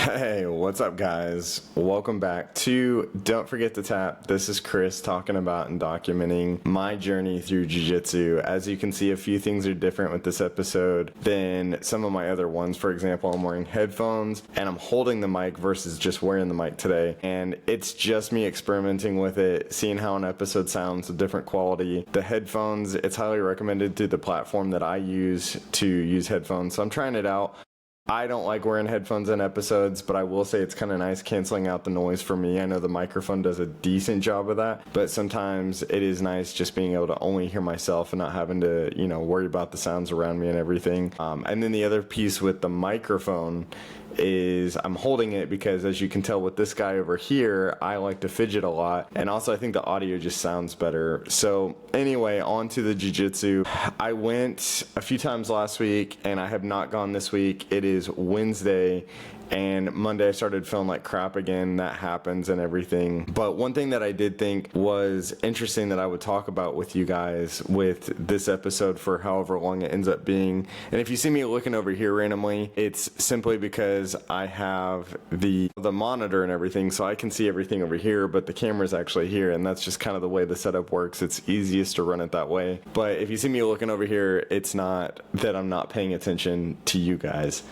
Hey, what's up, guys? Welcome back to Don't Forget to Tap. This is Chris talking about and documenting my journey through Jiu Jitsu. As you can see, a few things are different with this episode than some of my other ones. For example, I'm wearing headphones and I'm holding the mic versus just wearing the mic today. And it's just me experimenting with it, seeing how an episode sounds, a different quality. The headphones, it's highly recommended through the platform that I use to use headphones. So I'm trying it out. I don't like wearing headphones in episodes, but I will say it's kind of nice canceling out the noise for me. I know the microphone does a decent job of that, but sometimes it is nice just being able to only hear myself and not having to, worry about the sounds around me and everything. And then the other piece with the microphone is I'm holding it because, as you can tell with this guy over here, I like to fidget a lot, and also I think the audio just sounds better. So anyway, on to the jiu-jitsu. I went a few times last week and I have not gone this week. It is Wednesday and Monday I started feeling like crap again. That happens and everything. But one thing that I did think was interesting that I would talk about with you guys with this episode for however long it ends up being. And if you see me looking over here randomly, it's simply because I have the monitor and everything, so I can see everything over here, but the camera's actually here, and that's just kind of the way the setup works. It's easiest to run it that way. But if you see me looking over here, it's not that I'm not paying attention to you guys.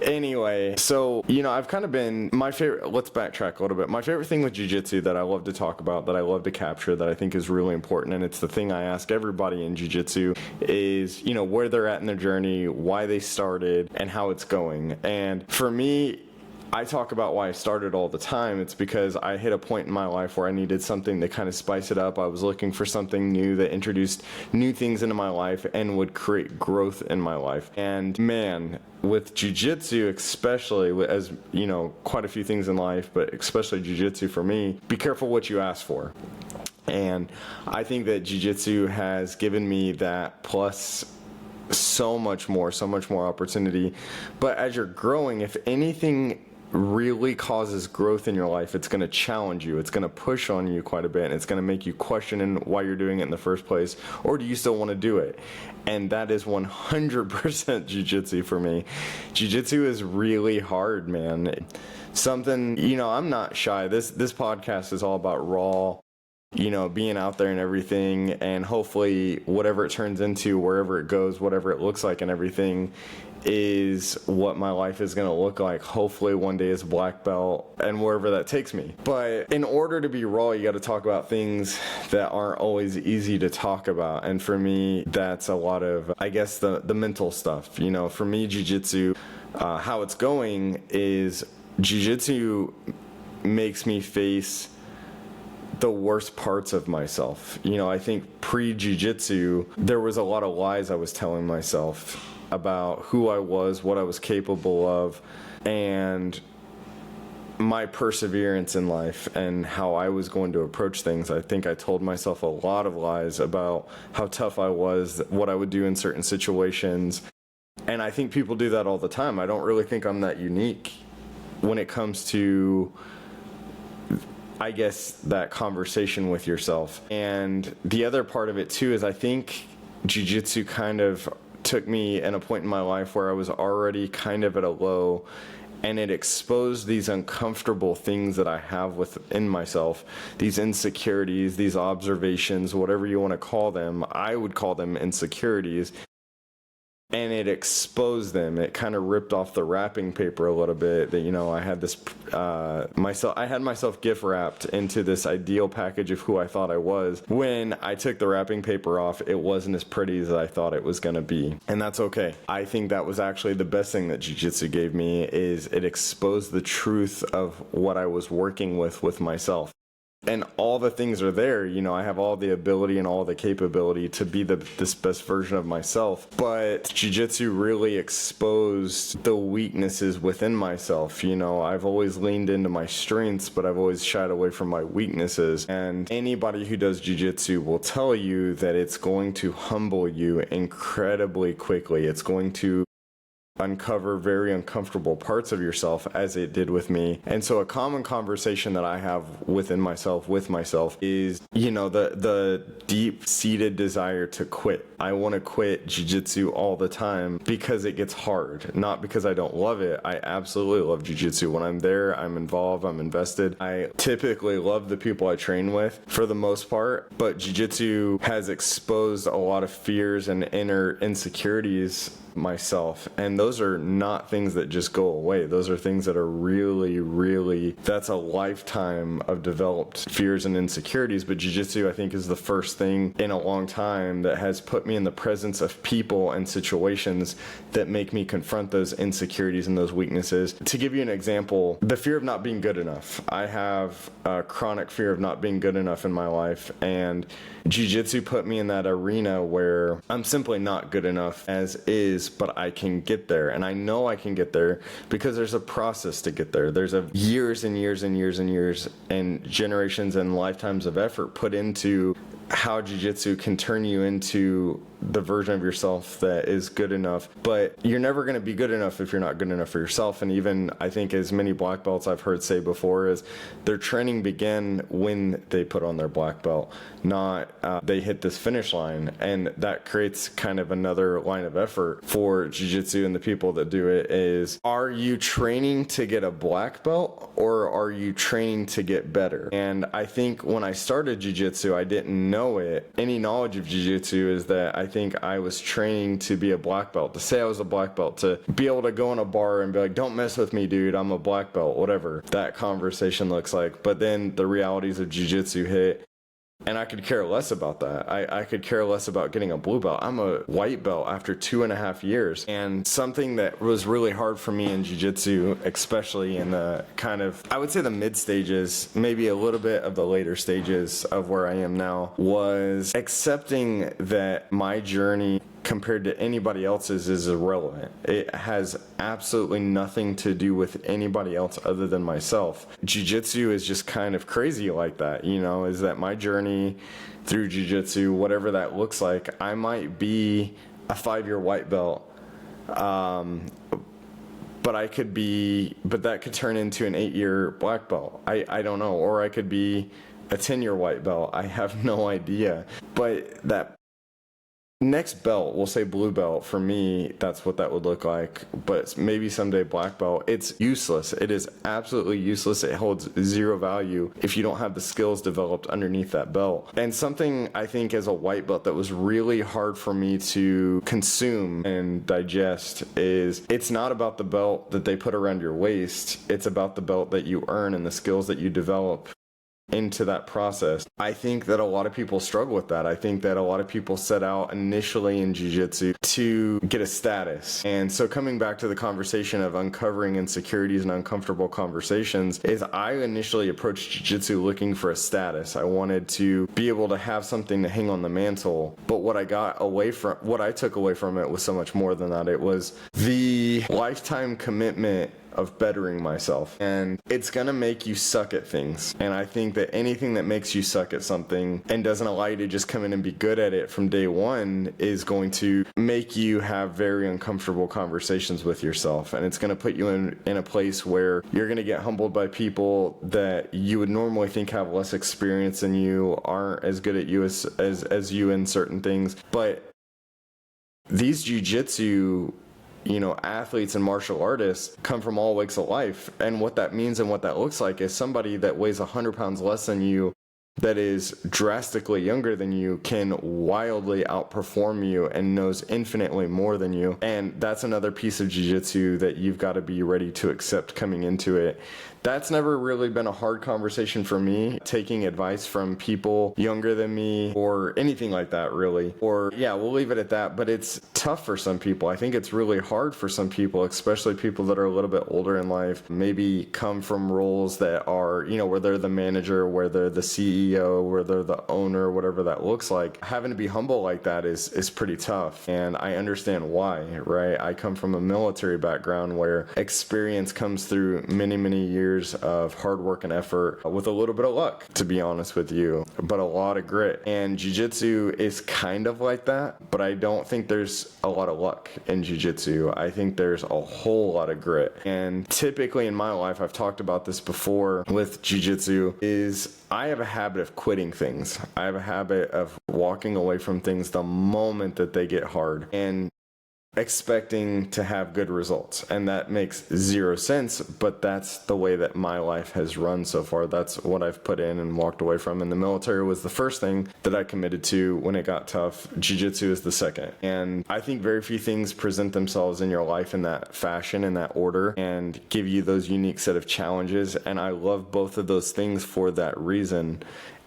Anyway, so, I've kind of been, let's backtrack a little bit. My favorite thing with jiu-jitsu that I love to talk about, that I love to capture, that I think is really important, and it's the thing I ask everybody in jiu-jitsu, is, where they're at in their journey, why they started, and how it's going. And for me, I talk about why I started all the time. It's because I hit a point in my life where I needed something to kind of spice it up. I was looking for something new that introduced new things into my life and would create growth in my life. And man, with jiu-jitsu especially, as quite a few things in life, but especially jiu-jitsu for me, be careful what you ask for. And I think that jiu-jitsu has given me that, plus so much more opportunity. But as you're growing, if anything really causes growth in your life, it's going to challenge you, it's going to push on you quite a bit, and it's going to make you question why you're doing it in the first place, or do you still want to do it? And that is 100% jiu-jitsu for me. Jiu-jitsu is really hard, man. Something, I'm not shy. This podcast is all about raw, being out there and everything, and hopefully whatever it turns into, wherever it goes, whatever it looks like and everything, is what my life is going to look like. Hopefully one day as a black belt and wherever that takes me. But in order to be raw, you got to talk about things that aren't always easy to talk about. And for me, that's a lot of, I guess, the mental stuff. For me, jiu-jitsu, how it's going is jiu-jitsu makes me face the worst parts of myself. I think pre-jiu-jitsu, there was a lot of lies I was telling myself about who I was, what I was capable of, and my perseverance in life and how I was going to approach things. I think I told myself a lot of lies about how tough I was, what I would do in certain situations. And I think people do that all the time. I don't really think I'm that unique when it comes to, I guess, that conversation with yourself. And the other part of it too is I think jiu-jitsu kind of took me in a point in my life where I was already kind of at a low, and it exposed these uncomfortable things that I have within myself, these insecurities, these observations, whatever you want to call them. I would call them insecurities. And it exposed them. It kind of ripped off the wrapping paper a little bit. That I had this I had myself gift wrapped into this ideal package of who I thought I was. When I took the wrapping paper off, it wasn't as pretty as I thought it was gonna be, and that's okay. I think that was actually the best thing that jiu-jitsu gave me, is it exposed the truth of what I was working with myself. And all the things are there, I have all the ability and all the capability to be this best version of myself. But jiu-jitsu really exposed the weaknesses within myself. I've always leaned into my strengths, but I've always shied away from my weaknesses. And anybody who does jiu-jitsu will tell you that it's going to humble you incredibly quickly. It's going to uncover very uncomfortable parts of yourself, as it did with me. And so a common conversation that I have within myself, with myself, is, the deep-seated desire to quit. I want to quit jiu-jitsu all the time because it gets hard, not because I don't love it. I absolutely love jiu-jitsu. When I'm there, I'm involved, I'm invested. I typically love the people I train with for the most part, but jiu-jitsu has exposed a lot of fears and inner insecurities myself, and those are not things that just go away. Those are things that are really, that's a lifetime of developed fears and insecurities. But jiu-jitsu, I think, is the first thing in a long time that has put me in the presence of people and situations that make me confront those insecurities and those weaknesses. To give you an example, the fear of not being good enough. I have a chronic fear of not being good enough in my life, and jiu-jitsu put me in that arena where I'm simply not good enough as is, but I can get there. And I know I can get there because there's a process to get there. There's years and years and years and years and generations and lifetimes of effort put into how jiu-jitsu can turn you into the version of yourself that is good enough. But you're never going to be good enough if you're not good enough for yourself. And even, I think, as many black belts I've heard say before, is their training began when they put on their black belt, not they hit this finish line. And that creates kind of another line of effort for jiu-jitsu and the people that do it is, are you training to get a black belt, or are you training to get better? And I think when I started jiu-jitsu, I didn't know it. Any knowledge of jiu-jitsu is that I think I was training to be a black belt, to say I was a black belt, to be able to go in a bar and be like, don't mess with me, dude, I'm a black belt, whatever that conversation looks like. But then the realities of jiu-jitsu hit, and I could care less about that. I could care less about getting a blue belt. I'm a white belt after 2.5 years. And something that was really hard for me in jiu-jitsu, especially in the kind of, I would say, the mid stages, maybe a little bit of the later stages of where I am now, was accepting that my journey compared to anybody else's is irrelevant. It has absolutely nothing to do with anybody else other than myself. Jiu-jitsu is just kind of crazy like that, is that my journey through jiu-jitsu, whatever that looks like, I might be a 5-year white belt, but that could turn into an 8-year black belt. I don't know. Or I could be a 10-year white belt. I have no idea. But that next belt, we'll say blue belt, for me, that's what that would look like. But maybe someday black belt. It's useless. It is absolutely useless. It holds zero value if you don't have the skills developed underneath that belt. And something I think as a white belt that was really hard for me to consume and digest is, it's not about the belt that they put around your waist. It's about the belt that you earn and the skills that you develop into that process. I think that a lot of people struggle with that. I think that a lot of people set out initially in jiu-jitsu to get a status. And so coming back to the conversation of uncovering insecurities and uncomfortable conversations, is I initially approached jiu-jitsu looking for a status. I wanted to be able to have something to hang on the mantle. But what I took away from it was so much more than that. It was the lifetime commitment of bettering myself. And it's gonna make you suck at things. And I think that anything that makes you suck at something and doesn't allow you to just come in and be good at it from day one is going to make you have very uncomfortable conversations with yourself. And it's gonna put you in a place where you're gonna get humbled by people that you would normally think have less experience than you, aren't as good at you as you in certain things. But these jiu-jitsu athletes and martial artists come from all walks of life. And what that means and what that looks like is somebody that weighs 100 pounds less than you, that is drastically younger than you, can wildly outperform you and knows infinitely more than you. And that's another piece of jiu-jitsu that you've got to be ready to accept coming into it. That's never really been a hard conversation for me, taking advice from people younger than me or anything like that, really. Or yeah, we'll leave it at that. But it's tough for some people. I think it's really hard for some people, especially people that are a little bit older in life, maybe come from roles that are, where they're the manager, where they're the CEO, CEO or they're the owner, whatever that looks like. Having to be humble like that is pretty tough. And I understand why, right? I come from a military background where experience comes through many, many years of hard work and effort with a little bit of luck, to be honest with you, but a lot of grit. And jiu-jitsu is kind of like that, but I don't think there's a lot of luck in jiu-jitsu. I think there's a whole lot of grit. And typically in my life, I've talked about this before with jiu-jitsu, is I have a habit of quitting things. I have a habit of walking away from things the moment that they get hard and expecting to have good results. And that makes zero sense, but that's the way that my life has run so far. That's what I've put in and walked away from. And the military was the first thing that I committed to when it got tough. Jiu-jitsu is the second. And I think very few things present themselves in your life in that fashion, in that order, and give you those unique set of challenges. And I love both of those things for that reason.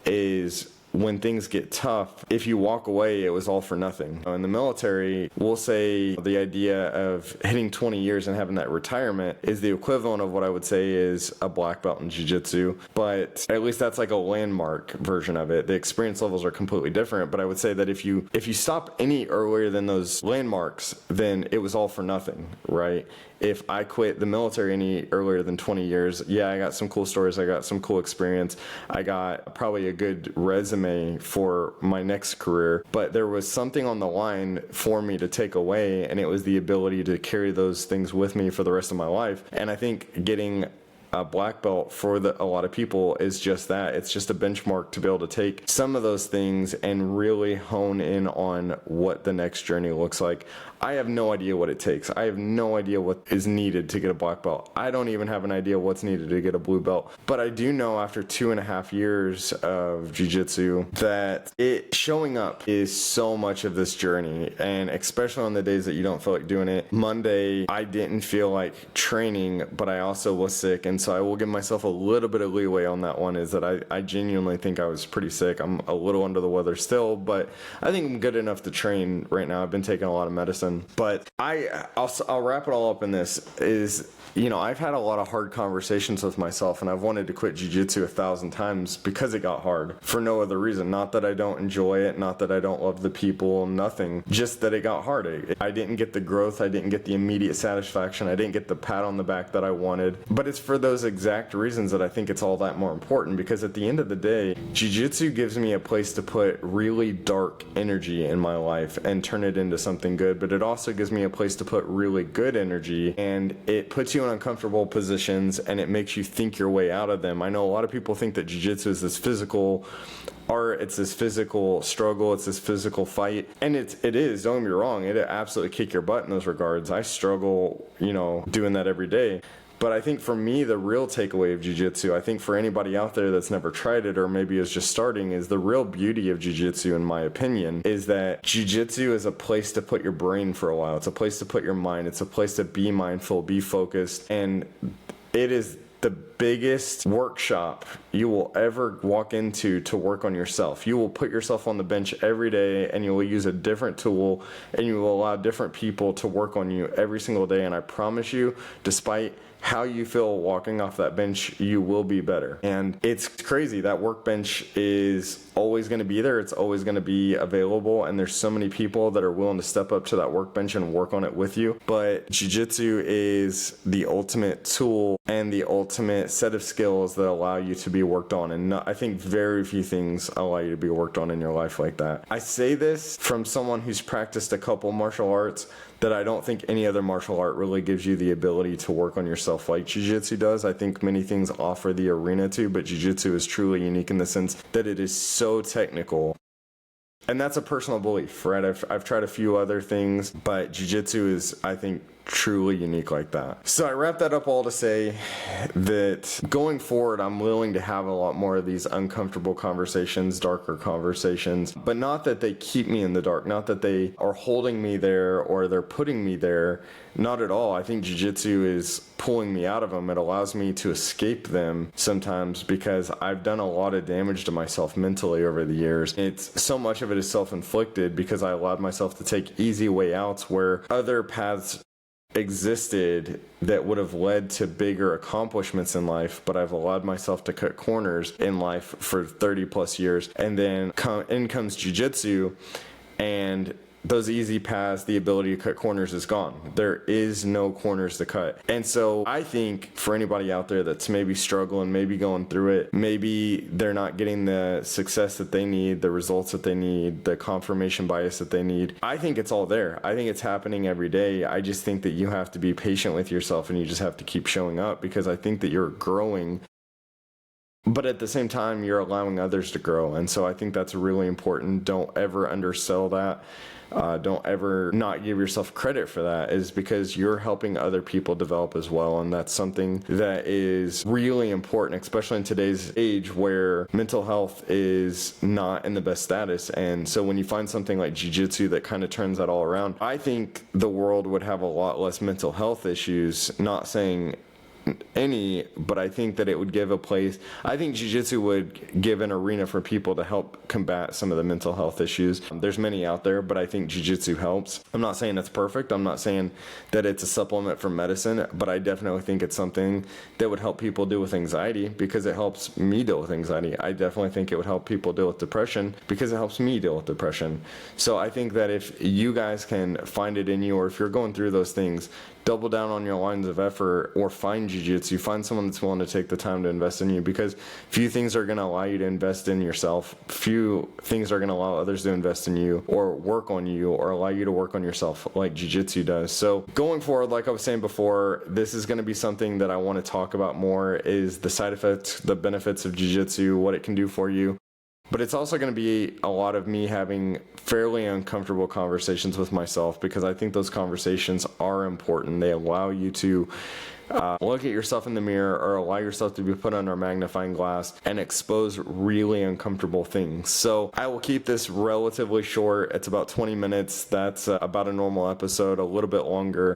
Is when things get tough, if you walk away, it was all for nothing. In the military, we'll say the idea of hitting 20 years and having that retirement is the equivalent of what I would say is a black belt in jiu-jitsu, but at least that's like a landmark version of it. The experience levels are completely different, but I would say that if you stop any earlier than those landmarks, then it was all for nothing, right? If I quit the military any earlier than 20 years, yeah, I got some cool stories, I got some cool experience, I got probably a good resume for my next career, but there was something on the line for me to take away, and it was the ability to carry those things with me for the rest of my life. And I think getting a black belt for a lot of people is just that. It's just a benchmark to be able to take some of those things and really hone in on what the next journey looks like. I have no idea what it takes. I have no idea what is needed to get a black belt. I don't even have an idea what's needed to get a blue belt. But I do know after 2.5 years of jiu-jitsu that it showing up is so much of this journey. And especially on the days that you don't feel like doing it. Monday, I didn't feel like training, but I also was sick. And so I will give myself a little bit of leeway on that one, is that I genuinely think I was pretty sick. I'm a little under the weather still, but I think I'm good enough to train right now. I've been taking a lot of medicine. But I'll wrap it all up in this is, you know, I've had a lot of hard conversations with myself, and I've wanted to quit jiu-jitsu 1,000 times because it got hard for no other reason. Not that I don't enjoy it, not that I don't love the people, nothing, just that it got hard. I didn't get the growth, I didn't get the immediate satisfaction, I didn't get the pat on the back that I wanted. But it's for those exact reasons that I think it's all that more important, because at the end of the day, jiu-jitsu gives me a place to put really dark energy in my life and turn it into something good, but it also gives me a place to put really good energy, and it puts you in uncomfortable positions and it makes you think your way out of them. I know a lot of people think that jiu-jitsu is this physical art, it's this physical struggle, it's this physical fight, and it is, don't get me wrong, it absolutely kick your butt in those regards. I struggle, you know, doing that every day. But I think for me, the real takeaway of jiu-jitsu, I think for anybody out there that's never tried it or maybe is just starting, is the real beauty of jiu-jitsu, in my opinion, is that jiu-jitsu is a place to put your brain for a while. It's a place to put your mind. It's a place to be mindful, be focused, and it is the biggest workshop you will ever walk into to work on yourself. You will put yourself on the bench every day, and you will use a different tool, and you will allow different people to work on you every single day. And I promise you, despite how you feel walking off that bench, you will be better. And it's crazy. That workbench is always going to be there. It's always going to be available. And there's so many people that are willing to step up to that workbench and work on it with you. But jiu-jitsu is the ultimate tool and the ultimate set of skills that allow you to be worked on. And I think very few things allow you to be worked on in your life like that. I say this from someone who's practiced a couple martial arts, that I don't think any other martial art really gives you the ability to work on yourself like jiu-jitsu does. I think many things offer the arena to, but jiu-jitsu is truly unique in the sense that it is so technical. And that's a personal belief, right? I've tried a few other things, but jiu-jitsu is, I think, truly unique like that. So I wrap that up all to say that going forward, I'm willing to have a lot more of these uncomfortable conversations, darker conversations, but not that they keep me in the dark, not that they are holding me there or they're putting me there. Not at all. I think jiu-jitsu is pulling me out of them. It allows me to escape them sometimes because I've done a lot of damage to myself mentally over the years. It's so much of it is self-inflicted because I allowed myself to take easy way outs where other paths existed that would have led to bigger accomplishments in life, but I've allowed myself to cut corners in life for 30 plus years. And then in comes jiu-jitsu, and those easy paths, the ability to cut corners is gone. There is no corners to cut. And so I think for anybody out there that's maybe struggling, maybe going through it, maybe they're not getting the success that they need, the results that they need, the confirmation bias that they need, I think it's all there. I think it's happening every day. I just think that you have to be patient with yourself, and you just have to keep showing up, because I think that you're growing, but at the same time, you're allowing others to grow. And so I think that's really important. Don't ever undersell that. Don't ever not give yourself credit for that, is because you're helping other people develop as well. And that's something that is really important, especially in today's age where mental health is not in the best status. And so when you find something like jiu-jitsu that kind of turns that all around, I think the world would have a lot less mental health issues. Not saying any, but I think that it would give a place. I think jiu-jitsu would give an arena for people to help combat some of the mental health issues. There's many out there, but I think jiu-jitsu helps. I'm not saying it's perfect. I'm not saying that it's a supplement for medicine, but I definitely think it's something that would help people deal with anxiety, because it helps me deal with anxiety. I definitely think it would help people deal with depression, because it helps me deal with depression. So I think that if you guys can find it in you, or if you're going through those things, double down on your lines of effort, or find jiu-jitsu, find someone that's willing to take the time to invest in you, because few things are going to allow you to invest in yourself. Few things are going to allow others to invest in you or work on you or allow you to work on yourself like jiu-jitsu does. So going forward, like I was saying before, this is going to be something that I want to talk about more, is the side effects, the benefits of jiu-jitsu, what it can do for you. But it's also going to be a lot of me having fairly uncomfortable conversations with myself, because I think those conversations are important. They allow you to look at yourself in the mirror, or allow yourself to be put under a magnifying glass and expose really uncomfortable things. So I will keep this relatively short. It's about 20 minutes. That's about a normal episode, a little bit longer.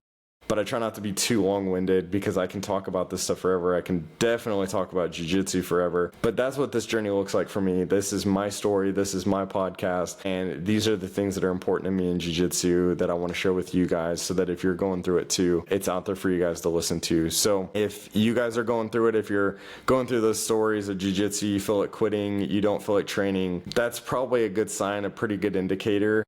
But I try not to be too long-winded, because I can talk about this stuff forever. I can definitely talk about jiu-jitsu forever. But that's what this journey looks like for me. This is my story. This is my podcast. And these are the things that are important to me in jiu-jitsu that I want to share with you guys, so that if you're going through it too, it's out there for you guys to listen to. So if you guys are going through it, if you're going through those stories of jiu-jitsu, you feel like quitting, you don't feel like training, that's probably a good sign, a pretty good indicator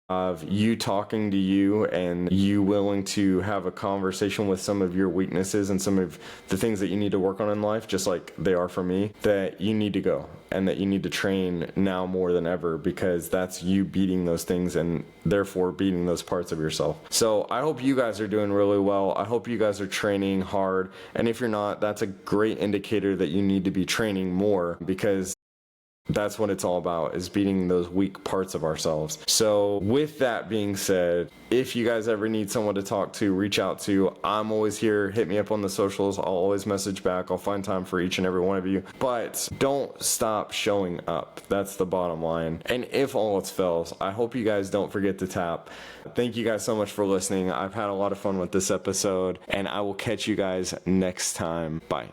of you talking to you, and you willing to have a conversation with some of your weaknesses and some of the things that you need to work on in life, just like they are for me, that you need to go and that you need to train now more than ever, because that's you beating those things and therefore beating those parts of yourself. So I hope you guys are doing really well. I hope you guys are training hard. And if you're not, that's a great indicator that you need to be training more, because that's what it's all about, is beating those weak parts of ourselves. So with that being said, if you guys ever need someone to talk to, reach out to, I'm always here. Hit me up on the socials. I'll always message back. I'll find time for each and every one of you. But don't stop showing up. That's the bottom line. And if all else fails, I hope you guys don't forget to tap. Thank you guys so much for listening. I've had a lot of fun with this episode, and I will catch you guys next time. Bye.